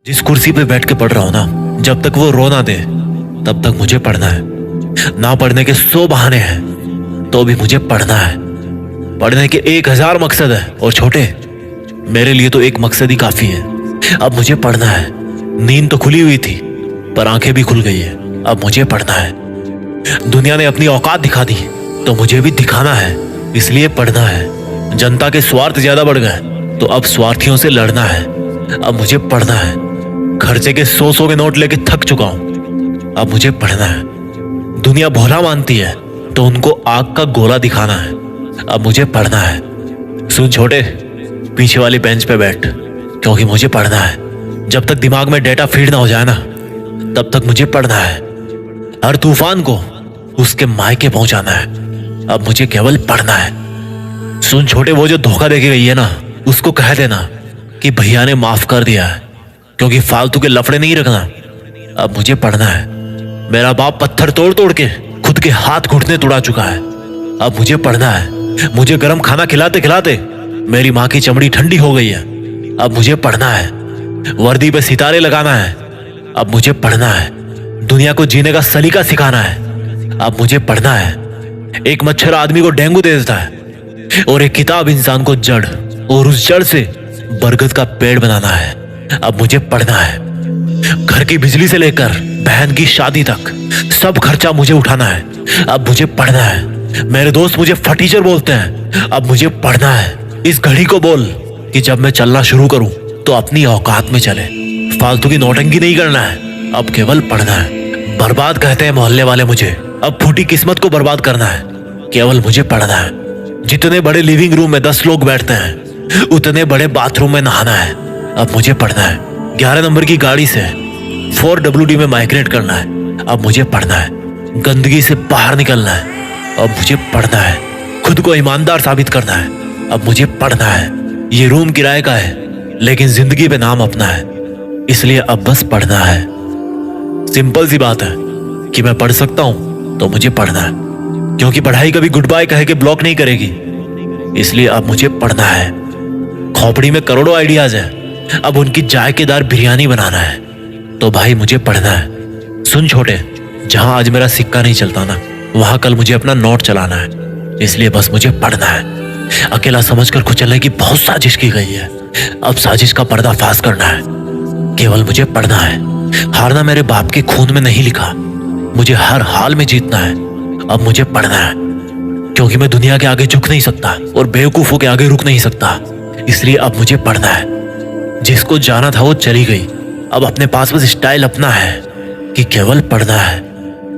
जिस कुर्सी पे बैठ के पढ़ रहा हूं ना, जब तक वो रो ना दे तब तक मुझे पढ़ना है। ना पढ़ने के 100 बहाने हैं तो भी मुझे पढ़ना है। पढ़ने के 1000 मकसद है और छोटे, मेरे लिए तो एक मकसद ही काफी है। अब मुझे पढ़ना है। नींद तो खुली हुई थी पर आंखें भी खुल गई है। अब मुझे पढ़ना है। दुनिया ने अपनी औकात दिखा दी तो मुझे भी दिखाना है, इसलिए पढ़ना है। जनता के स्वार्थ ज्यादा बढ़ गए तो अब स्वार्थियों से लड़ना है। अब मुझे पढ़ना है। खर्चे के 100 के नोट लेके थक चुका हूं। अब मुझे पढ़ना है। दुनिया भोला मानती है तो उनको आग का गोला दिखाना है। अब मुझे पढ़ना है। सुन छोटे, पीछे वाली बेंच पे बैठ, क्योंकि मुझे पढ़ना है। जब तक दिमाग में डेटा फीड ना हो जाए ना, तब तक मुझे पढ़ना है। हर तूफान को उसके मायके पहुंचाना है। अब मुझे केवल पढ़ना है। सुन छोटे, वो जो धोखा देके गई है ना, उसको कह देना कि भैया ने माफ कर दिया है, क्योंकि फालतू के लफड़े नहीं रखना। अब मुझे पढ़ना है। मेरा बाप पत्थर तोड़ तोड़ के खुद के हाथ घुटने तोड़ा चुका है। अब मुझे पढ़ना है। मुझे गर्म खाना खिलाते खिलाते मेरी माँ की चमड़ी ठंडी हो गई है। अब मुझे पढ़ना है। वर्दी पे सितारे लगाना है। अब मुझे पढ़ना है। दुनिया को जीने का सलीका सिखाना है। अब मुझे पढ़ना है। एक मच्छर आदमी को डेंगू दे देता है और एक किताब इंसान को जड़, और उस जड़ से बरगद का पेड़ बनाना है। अब मुझे पढ़ना है। घर की बिजली से लेकर बहन की शादी तक सब खर्चा मुझे उठाना है। अब मुझे पढ़ना है। मेरे दोस्त मुझे फटीचर बोलते हैं। अब मुझे पढ़ना है। इस घड़ी को बोल कि जब मैं चलना शुरू करूं तो अपनी औकात में चले। फालतू की नौटंकी नहीं करना है। अब केवल पढ़ना है। बर्बाद कहते हैं मोहल्ले वाले मुझे। अब फूटी किस्मत को बर्बाद करना है। केवल मुझे पढ़ना है। जितने बड़े लिविंग रूम में 10 लोग बैठते हैं, उतने बड़े बाथरूम में नहाना है। अब मुझे पढ़ना है। 11 नंबर की गाड़ी से 4WD में माइग्रेट करना है। अब मुझे पढ़ना है। गंदगी से बाहर निकलना है। अब मुझे पढ़ना है। खुद को ईमानदार साबित करना है। अब मुझे पढ़ना है। ये रूम किराए का है, लेकिन जिंदगी पे नाम अपना है, इसलिए अब बस पढ़ना है। सिंपल सी बात है कि मैं पढ़ सकता हूं तो मुझे पढ़ना है, क्योंकि पढ़ाई कभी गुड बाय कह के ब्लॉक नहीं करेगी। इसलिए अब मुझे पढ़ना है। खोपड़ी में करोड़ों आइडियाज है, अब उनकी जायकेदार बिरयानी बनाना है। तो भाई मुझे पढ़ना है। सुन छोटे, जहां आज मेरा सिक्का नहीं चलता ना, वहां कल मुझे अपना नोट चलाना है। इसलिए बस मुझे पढ़ना है। अकेला समझकर कुचलने की बहुत साजिश की गई है। अब साजिश का पर्दाफाश करना है। केवल मुझे पढ़ना है। हारना मेरे बाप के खून में नहीं लिखा। मुझे हर हाल में जीतना है। अब मुझे पढ़ना है, क्योंकि मैं दुनिया के आगे झुक नहीं सकता और बेवकूफों के आगे रुक नहीं सकता। इसलिए अब मुझे पढ़ना है। जिसको जाना था वो चली गई। अब अपने पास बस स्टाइल अपना है कि केवल पढ़ना है,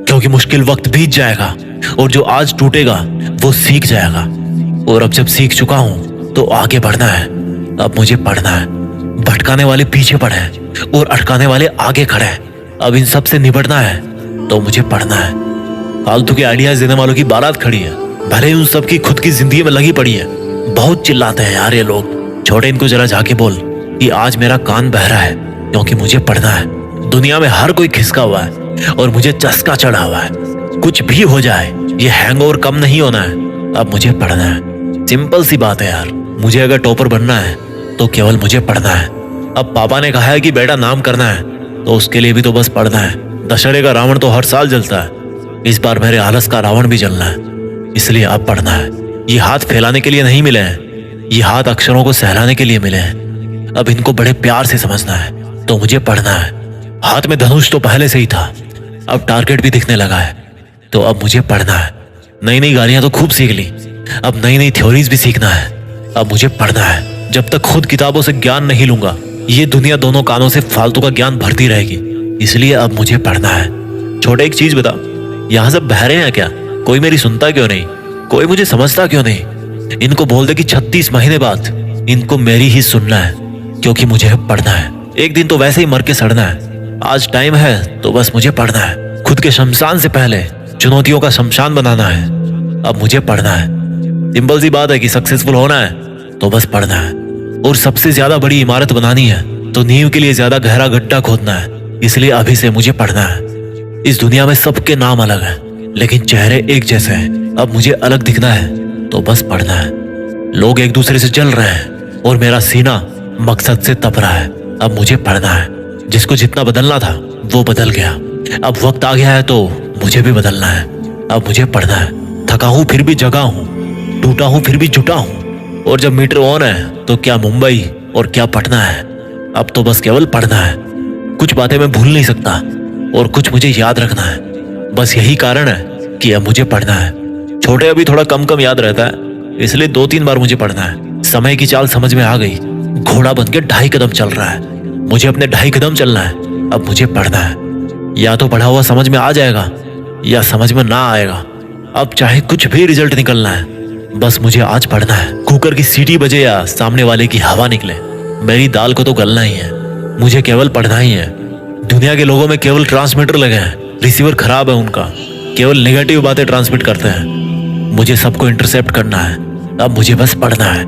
क्योंकि मुश्किल वक्त बीत जाएगा और जो आज टूटेगा वो सीख जाएगा। और अब जब सीख चुका हूं तो आगे बढ़ना है। अब मुझे पढ़ना है। भटकाने वाले पीछे पड़े हैं और अटकाने वाले आगे खड़े हैं। अब इन सब से निपटना है तो मुझे पढ़ना है। फालतू के आइडियाज देने वालों की बारात खड़ी है, भले उन सब की खुद की जिंदगी में लगी पड़ी है। बहुत चिल्लाते हैं यार ये लोग। छोटे, इनको जरा जाके बोल कि आज मेरा कान बहरा है, क्योंकि मुझे पढ़ना है। दुनिया में हर कोई खिसका हुआ है और मुझे चस्का चढ़ा हुआ है। कुछ भी हो जाए, ये हैंगओवर कम नहीं होना है। अब मुझे पढ़ना है। सिंपल सी बात है यार। मुझे अगर टॉपर बनना है तो केवल मुझे पढ़ना है। अब पापा ने कहा है कि बेटा नाम करना है, तो उसके लिए भी तो बस पढ़ना है। दशहरे का रावण तो हर साल जलता है, इस बार मेरे आलस का रावण भी जलना है। इसलिए अब पढ़ना है। ये हाथ फैलाने के लिए नहीं मिले हैं, ये हाथ अक्षरों को सहलाने के लिए मिले हैं। अब इनको बड़े प्यार से समझना है तो मुझे पढ़ना है। हाथ में धनुष तो पहले से ही था, अब टारगेट भी दिखने लगा है, तो अब मुझे पढ़ना है। नई नई गालियां तो खूब सीख ली, अब नई नई थ्योरीज भी सीखना है। अब मुझे पढ़ना है। जब तक खुद किताबों से ज्ञान नहीं लूंगा, ये दुनिया दोनों कानों से फालतू का ज्ञान भरती रहेगी। इसलिए अब मुझे पढ़ना है। छोटे, एक चीज बता, यहाँ सब बहरे हैं क्या? कोई मेरी सुनता क्यों नहीं? कोई मुझे समझता क्यों नहीं? इनको बोल दे कि 36 महीने बाद इनको मेरी ही सुनना है, क्योंकि मुझे पढ़ना है। एक दिन तो वैसे ही मर के सड़ना है। आज टाइम है तो बस मुझे पढ़ना है। खुद के शमशान से पहले चुनौतियों का शमशान बनाना है। अब मुझे पढ़ना है। सिंपल सी बात है कि सक्सेसफुल होना है तो बस पढ़ना है। और सबसे ज्यादा बड़ी इमारत बनानी है तो नींव के लिए ज्यादा गहरा गड्ढा खोदना है। इसलिए अभी से मुझे पढ़ना है। इस दुनिया में सबके नाम अलग हैं, लेकिन चेहरे एक जैसे हैं। अब मुझे अलग दिखना है तो बस पढ़ना है। लोग एक दूसरे से जल रहे हैं और मेरा सीना मकसद से तप रहा है। अब मुझे पढ़ना है। जिसको जितना बदलना था वो बदल गया। अब वक्त आ गया है तो मुझे भी बदलना है। अब मुझे पढ़ना है। थका हूं फिर भी जगा हूं, टूटा हूं फिर भी जुटा हूं। और जब मीटर ऑन है तो क्या मुंबई और क्या पटना है। अब तो बस केवल पढ़ना है। कुछ बातें मैं भूल नहीं सकता और कुछ मुझे याद रखना है। बस यही कारण है कि अब मुझे पढ़ना है। छोटे अभी थोड़ा कम कम याद रहता है, इसलिए 2-3 बार मुझे पढ़ना है। समय की चाल समझ में आ गई। घोड़ा बन के 2.5 कदम चल रहा है। मुझे अपने 2.5 कदम चलना है। अब मुझे पढ़ना है। या तो पढ़ा हुआ समझ में आ जाएगा या समझ में ना आएगा। अब चाहे कुछ भी रिजल्ट निकलना है, बस मुझे आज पढ़ना है। कुकर की सीटी बजे या सामने वाले की हवा निकले, मेरी दाल को तो गलना ही है। मुझे केवल पढ़ना ही है। दुनिया के लोगों में केवल ट्रांसमीटर लगे हैं, रिसीवर खराब है उनका, केवल नेगेटिव बातें ट्रांसमिट करते हैं। मुझे सबको इंटरसेप्ट करना है। अब मुझे बस पढ़ना है।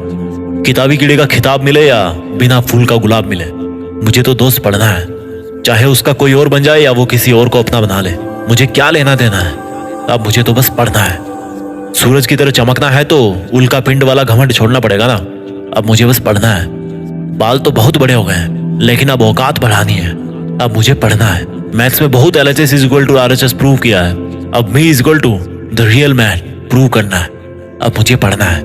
किताबी कीड़े का खिताब मिले या बिना फूल का गुलाब मिले, मुझे तो दोस्त पढ़ना है। चाहे उसका कोई और बन जाए या वो किसी और को अपना बना ले, मुझे क्या लेना देना है। अब मुझे तो बस पढ़ना है। सूरज की तरह चमकना है तो उल्का पिंड वाला घमंड छोड़ना पड़ेगा ना। अब मुझे बस पढ़ना है। बाल तो बहुत बड़े हो गए हैं, लेकिन अब औकात बढ़ानी है। अब मुझे पढ़ना है। मैथ्स में बहुत LHS = RHS प्रूव किया है। अब मी = द रियल मैन प्रूव करना है। अब मुझे पढ़ना है।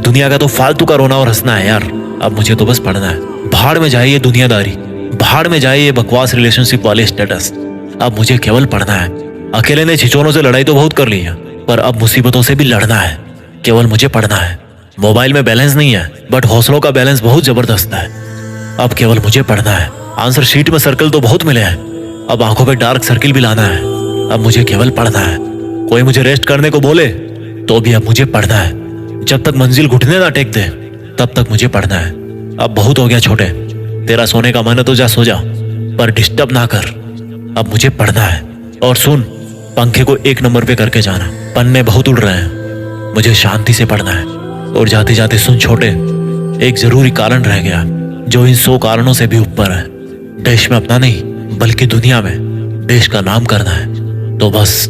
दुनिया का तो फालतू का रोना और हंसना है यार। अब मुझे तो बस पढ़ना है। भाड़ में जाए ये दुनियादारी, भाड़ में जाए ये बकवास रिलेशनशिप वाले स्टेटस। अब मुझे केवल पढ़ना है। अकेले ने छिछोरों से लड़ाई तो बहुत कर ली है, पर अब मुसीबतों से भी लड़ना है। केवल मुझे पढ़ना है। मोबाइल में बैलेंस नहीं है, बट हौसलों का बैलेंस बहुत जबरदस्त है। अब केवल मुझे पढ़ना है। आंसर शीट में सर्कल तो बहुत मिले हैं, अब आंखों पे डार्क सर्किल भी लाना है। अब मुझे केवल पढ़ना है। कोई मुझे रेस्ट करने को बोले तो भी अब मुझे पढ़ना है। जब तक मंजिल घुटने ना टेक दे तब तक मुझे पढ़ना है। अब बहुत हो गया छोटे, तेरा सोने का मन है तो जा सो जा, पर डिस्टर्ब ना कर। अब मुझे पढ़ना है। और सुन, पंखे को 1 नंबर पे करके जाना, पन्ने बहुत उड़ रहे हैं। मुझे शांति से पढ़ना है। और जाते जाते सुन छोटे, एक जरूरी कारण रह गया जो इन 100 कारणों से भी ऊपर है। देश में अपना नहीं बल्कि दुनिया में देश का नाम करना है। तो बस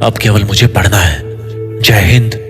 अब केवल मुझे पढ़ना है। जय हिंद।